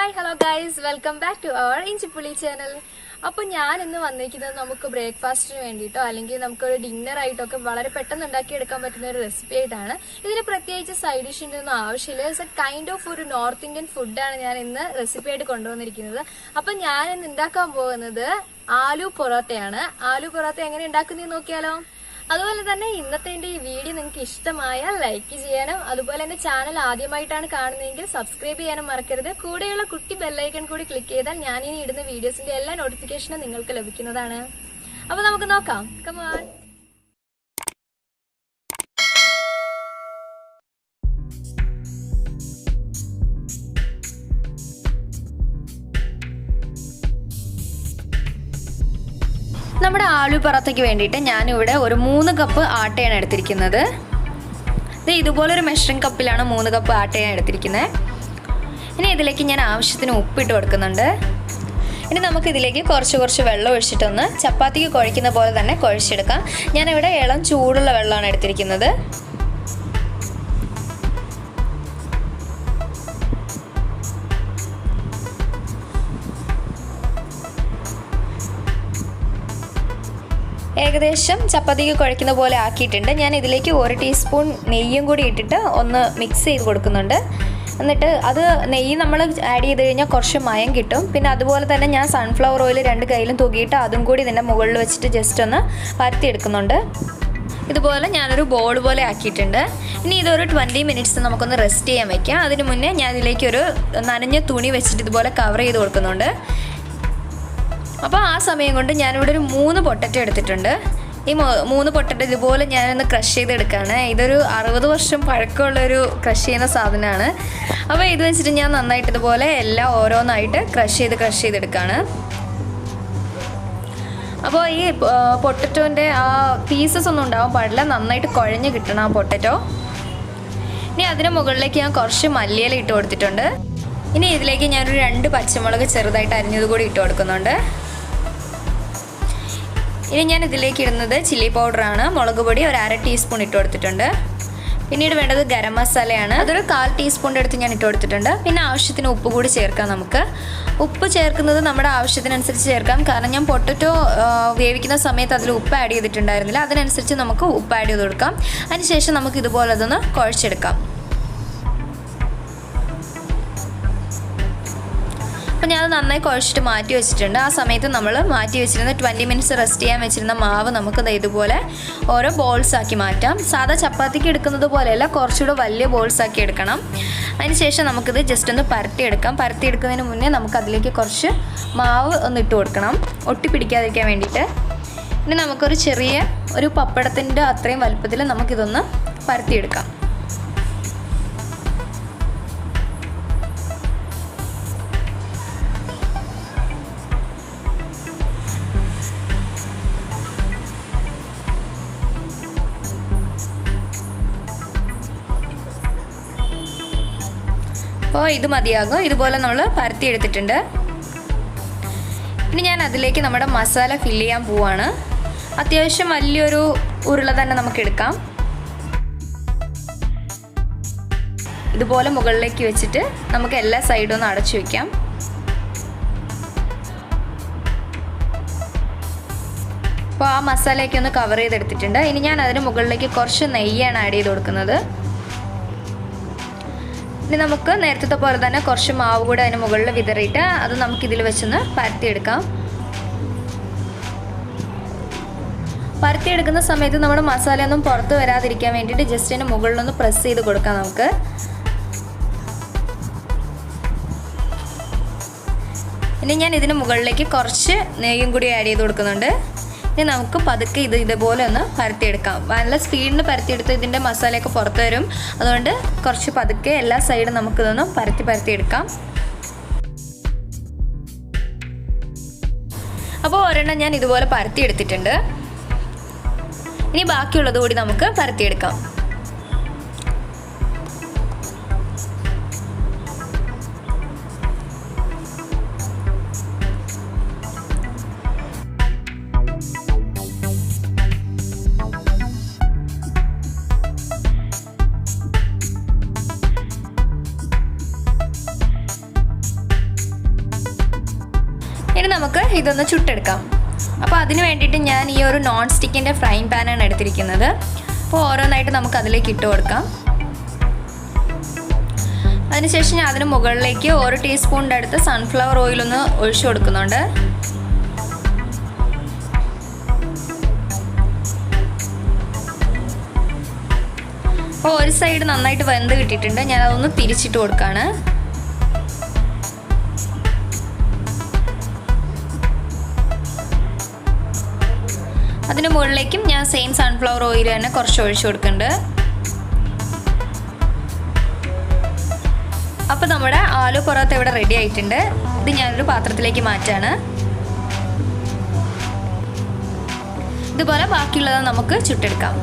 Hi hello guys, welcome back to our Inchipuli channel. അപ്പോൾ ഞാൻ ഇന്ന് വന്നിരിക്കുന്നത് നമുക്ക് ബ്രേക്ക്ഫാസ്റ്റിന് വേണ്ടിയിട്ടോ അല്ലെങ്കിൽ നമുക്കൊരു ഡിന്നർ ആയിട്ടൊക്കെ വളരെ പെട്ടെന്ന് ഉണ്ടാക്കിയെടുക്കാൻ പറ്റുന്ന ഒരു റെസിപ്പി ആയിട്ടാണ്. ഇതിന് പ്രത്യേകിച്ച് സൈഡ് ഡിഷിൻ്റെ ഒന്നും ആവശ്യമില്ല. ഇറ്റ്സ് എ കൈൻഡ് ഓഫ് ഒരു നോർത്ത് ഇന്ത്യൻ ഫുഡാണ് ഞാൻ ഇന്ന് റെസിപ്പി ആയിട്ട് കൊണ്ടുവന്നിരിക്കുന്നത്. അപ്പം ഞാൻ ഇന്ന് ഉണ്ടാക്കാൻ പോകുന്നത് ആലു പൊറോട്ടയാണ്. ആലു പൊറോട്ട എങ്ങനെ ഉണ്ടാക്കുന്നതെന്ന് നോക്കിയാലോ. അതുപോലെ തന്നെ ഇന്നത്തെ എന്റെ ഈ വീഡിയോ നിങ്ങൾക്ക് ഇഷ്ടമായാൽ ലൈക്ക് ചെയ്യാനും അതുപോലെ എന്റെ ചാനൽ ആദ്യമായിട്ടാണ് കാണുന്നതെങ്കിൽ സബ്സ്ക്രൈബ് ചെയ്യാനും മറക്കരുത്. കൂടെയുള്ള കുട്ടി ബെല്ലൈക്കൺ കൂടി ക്ലിക്ക് ചെയ്താൽ ഞാൻ ഇനി ഇടുന്ന വീഡിയോസിന്റെ എല്ലാ നോട്ടിഫിക്കേഷനും നിങ്ങൾക്ക് ലഭിക്കുന്നതാണ്. അപ്പൊ നമുക്ക് നോക്കാം. Come on. നമ്മുടെ ആലു പറാത്തയ്ക്ക് വേണ്ടിയിട്ട് ഞാനിവിടെ ഒരു 3 കപ്പ് ആട്ടയാണ് എടുത്തിരിക്കുന്നത്. ഇതുപോലൊരു മെഷറിംഗ് കപ്പിലാണ് 3 കപ്പ് ആട്ടയാണ് എടുത്തിരിക്കുന്നത്. ഇനി ഇതിലേക്ക് ഞാൻ ആവശ്യത്തിന് ഉപ്പിട്ട് കൊടുക്കുന്നുണ്ട്. ഇനി നമുക്കിതിലേക്ക് കുറച്ച് വെള്ളം ഒഴിച്ചിട്ടൊന്ന് ചപ്പാത്തിക്ക് കുഴയ്ക്കുന്ന പോലെ തന്നെ കുഴച്ചെടുക്കാം. ഞാനിവിടെ ഇളം ചൂടുള്ള വെള്ളമാണ് എടുത്തിരിക്കുന്നത്. ഏകദേശം ചപ്പാത്തിക്ക് കുഴയ്ക്കുന്ന പോലെ ആക്കിയിട്ടുണ്ട്. ഞാൻ ഇതിലേക്ക് 1 ടീസ്പൂൺ നെയ്യും കൂടി ഇട്ടിട്ട് ഒന്ന് മിക്സ് ചെയ്ത് കൊടുക്കുന്നുണ്ട്. എന്നിട്ട് അത് നെയ്യ് നമ്മൾ ആഡ് ചെയ്ത് കഴിഞ്ഞാൽ കുറച്ച് മയം കിട്ടും. പിന്നെ അതുപോലെ തന്നെ ഞാൻ സൺഫ്ലവർ ഓയിൽ 2 കയ്യിലും തൂക്കിയിട്ട് അതും കൂടി ഇതിൻ്റെ മുകളിൽ വെച്ചിട്ട് ജസ്റ്റ് ഒന്ന് പരത്തിയെടുക്കുന്നുണ്ട്. ഇതുപോലെ ഞാനൊരു ബോൾ പോലെ ആക്കിയിട്ടുണ്ട്. ഇനി ഇതൊരു 20 മിനിറ്റ്സ് നമുക്കൊന്ന് റെസ്റ്റ് ചെയ്യാൻ വയ്ക്കാം. അതിന് മുന്നേ ഞാൻ ഇതിലേക്കൊരു നനഞ്ഞ തുണി വെച്ചിട്ട് ഇതുപോലെ കവർ ചെയ്ത് കൊടുക്കുന്നുണ്ട്. അപ്പോൾ ആ സമയം കൊണ്ട് ഞാനിവിടെ ഒരു 3 പൊട്ടറ്റോ എടുത്തിട്ടുണ്ട്. ഈ 3 പൊട്ടറ്റോ ഇതുപോലെ ഞാനൊന്ന് ക്രഷ് ചെയ്തെടുക്കുകയാണ്. ഇതൊരു 60 വർഷം പഴക്കമുള്ളൊരു ക്രഷ് ചെയ്യുന്ന സാധനമാണ്. അപ്പോൾ ഇത് വെച്ചിട്ട് ഞാൻ നന്നായിട്ട് ഇതുപോലെ എല്ലാം ഓരോന്നായിട്ട് ക്രഷ് ചെയ്തെടുക്കുകയാണ്. അപ്പോൾ ഈ പൊട്ടറ്റോൻ്റെ ആ പീസസ് ഒന്നും ഉണ്ടാവാൻ പാടില്ല, നന്നായിട്ട് കുഴഞ്ഞ് കിട്ടണം ആ പൊട്ടറ്റോ. ഇനി അതിന് മുകളിലേക്ക് ഞാൻ കുറച്ച് മല്ലിയില ഇട്ട് കൊടുത്തിട്ടുണ്ട്. ഇനി ഇതിലേക്ക് ഞാനൊരു 2 പച്ചമുളക് ചെറുതായിട്ട് അരിഞ്ഞത് കൂടി ഇട്ട് കൊടുക്കുന്നുണ്ട്. ഇനി ഞാൻ ഇതിലേക്ക് ഇടുന്നത് ചില്ലി പൗഡറാണ്. മുളക് പൊടി ഒരു 1/2 ടീസ്പൂൺ ഇട്ട് കൊടുത്തിട്ടുണ്ട്. പിന്നീട് വേണ്ടത് ഗരം മസാലയാണ്. അതൊരു 1/4 ടീസ്പൂണിൻ്റെ അടുത്ത് ഞാൻ ഇട്ട് കൊടുത്തിട്ടുണ്ട്. പിന്നെ ആവശ്യത്തിന് ഉപ്പ് കൂടി ചേർക്കാം. നമുക്ക് ഉപ്പ് ചേർക്കുന്നത് നമ്മുടെ ആവശ്യത്തിനനുസരിച്ച് ചേർക്കാം. കാരണം ഞാൻ പൊട്ടറ്റോ വേവിക്കുന്ന സമയത്ത് അതിൽ ഉപ്പ് ആഡ് ചെയ്തിട്ടുണ്ടായിരുന്നില്ല. അതിനനുസരിച്ച് നമുക്ക് ഉപ്പ് ആഡ് ചെയ്ത് കൊടുക്കാം. അതിനുശേഷം നമുക്ക് ഇതുപോലെ അതൊന്ന് കുഴച്ചെടുക്കാം. അപ്പോൾ ഞാൻ നന്നായി കുഴച്ചിട്ട് മാറ്റി വെച്ചിട്ടുണ്ട്. ആ സമയത്ത് നമ്മൾ മാറ്റി വെച്ചിരുന്ന 20 മിനിറ്റ്സ് റെസ്റ്റ് ചെയ്യാൻ വെച്ചിരുന്ന മാവ് നമുക്ക് ഇതുപോലെ ഓരോ ബോൾസ് ആക്കി മാറ്റാം. സാധാ ചപ്പാത്തിക്ക് എടുക്കുന്നത് പോലെയല്ല, കുറച്ചുകൂടെ വലിയ ബോൾസ് ആക്കി എടുക്കണം. അതിനുശേഷം നമുക്കിത് ജസ്റ്റ് ഒന്ന് പരത്തിയെടുക്കാം. പരത്തിയെടുക്കുന്നതിന് മുന്നേ നമുക്ക് അതിലേക്ക് കുറച്ച് മാവ് ഒന്ന് ഇട്ട് കൊടുക്കണം, ഒട്ടിപ്പിടിക്കാതിരിക്കാൻ വേണ്ടിയിട്ട്. ഇനി നമുക്കൊരു ചെറിയ ഒരു പപ്പടത്തിൻ്റെ അത്രയും വലുപ്പത്തിൽ നമുക്കിതൊന്ന് പരത്തിയെടുക്കാം. അപ്പോൾ ഇത് മതിയാകും. ഇതുപോലെ നമ്മൾ പരത്തിയെടുത്തിട്ടുണ്ട്. ഇനി ഞാൻ അതിലേക്ക് നമ്മുടെ മസാല ഫില്ല് ചെയ്യാൻ പോവാണ്. അത്യാവശ്യം വലിയൊരു ഉരുള തന്നെ നമുക്ക് എടുക്കാം. ഇതുപോലെ മുകളിലേക്ക് വെച്ചിട്ട് നമുക്ക് എല്ലാ സൈഡും ഒന്ന് അടച്ചു വയ്ക്കാം. അപ്പോൾ ആ മസാലയൊക്കെ ഒന്ന് കവർ ചെയ്തെടുത്തിട്ടുണ്ട്. ഇനി ഞാൻ അതിന് മുകളിലേക്ക് കുറച്ച് നെയ്യാണ് ആഡ് ചെയ്ത് കൊടുക്കുന്നത്. ഇനി നമുക്ക് നേരത്തെ പോലെ തന്നെ കുറച്ച് മാവ് കൂടെ അതിന് മുകളിൽ വിതറിയിട്ട് അത് നമുക്കിതിൽ വെച്ചൊന്ന് പരത്തിയെടുക്കാം. പരത്തിയെടുക്കുന്ന സമയത്ത് നമ്മുടെ മസാലയൊന്നും പുറത്ത് വരാതിരിക്കാൻ വേണ്ടിയിട്ട് ജസ്റ്റ് അതിന് മുകളിലൊന്ന് പ്രസ് ചെയ്ത് കൊടുക്കാം നമുക്ക്. ഇനി ഞാൻ ഇതിന് മുകളിലേക്ക് കുറച്ച് നെയ്യും കൂടി ആഡ് ചെയ്ത് കൊടുക്കുന്നുണ്ട്. ഇനി നമുക്ക് പതുക്കെ ഇതുപോലെ ഒന്ന് പരത്തിയെടുക്കാം. നല്ല സ്പീഡിന് പരത്തിയെടുത്ത് ഇതിൻ്റെ മസാലയൊക്കെ പുറത്ത് വരും. അതുകൊണ്ട് കുറച്ച് പതുക്കെ എല്ലാ സൈഡും നമുക്കിതൊന്ന് പരത്തിയെടുക്കാം. അപ്പോൾ ഒരെണ്ണം ഞാൻ ഇതുപോലെ പരത്തിയെടുത്തിട്ടുണ്ട്. ഇനി ബാക്കിയുള്ളത് കൂടി നമുക്ക് പരത്തിയെടുക്കാം. നമുക്ക് ഇതൊന്ന് ചുട്ടെടുക്കാം. അപ്പോൾ അതിന് വേണ്ടിയിട്ട് ഞാൻ ഈ ഒരു നോൺ സ്റ്റിക്കിൻ്റെ ഫ്രൈങ് പാനാണ് എടുത്തിരിക്കുന്നത്. അപ്പോൾ ഓരോന്നായിട്ട് നമുക്ക് അതിലേക്ക് ഇട്ട് കൊടുക്കാം. അതിനുശേഷം ഞാൻ അതിന് മുകളിലേക്ക് 1 ടീസ്പൂണിൻ്റെ അടുത്ത് സൺഫ്ലവർ ഓയിലൊന്ന് ഒഴിച്ചു കൊടുക്കുന്നുണ്ട്. അപ്പോൾ ഒരു സൈഡ് നന്നായിട്ട് വെന്ത് കിട്ടിയിട്ടുണ്ട്. ഞാൻ അതൊന്ന് തിരിച്ചിട്ട് കൊടുക്കുകയാണ്. അതിന് മുകളിലേക്കും ഞാൻ സെയിം സൺഫ്ലവർ ഓയിൽ തന്നെ കുറച്ച് ഒഴിച്ചു കൊടുക്കുന്നുണ്ട്. അപ്പോൾ നമ്മുടെ ആലു പൊറോത്ത ഇവിടെ റെഡി ആയിട്ടുണ്ട്. ഇത് ഞാനൊരു പാത്രത്തിലേക്ക് മാറ്റാണ്. ഇതുപോലെ ബാക്കിയുള്ളത് നമുക്ക് ചുട്ടെടുക്കാം.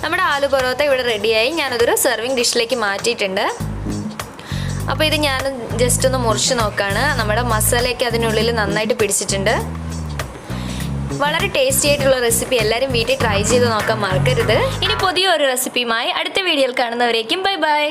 നമ്മുടെ ആലു പൊറോത്ത ഇവിടെ റെഡിയായി. ഞാനതൊരു സെർവിങ് ഡിഷിലേക്ക് മാറ്റിയിട്ടുണ്ട്. അപ്പോൾ ഇത് ഞാൻ ജസ്റ്റ് ഒന്ന് മുറിച്ച് നോക്കുകയാണ്. നമ്മുടെ മസാലയൊക്കെ അതിനുള്ളിൽ നന്നായിട്ട് പിടിച്ചിട്ടുണ്ട്. വളരെ ടേസ്റ്റി ആയിട്ടുള്ള റെസിപ്പി എല്ലാവരും വീട്ടിൽ ട്രൈ ചെയ്ത് നോക്കാൻ മറക്കരുത്. ഇനി പുതിയൊരു റെസിപ്പിയുമായി അടുത്ത വീഡിയോയിൽ കാണുന്നവരേക്കും ബൈ ബൈ.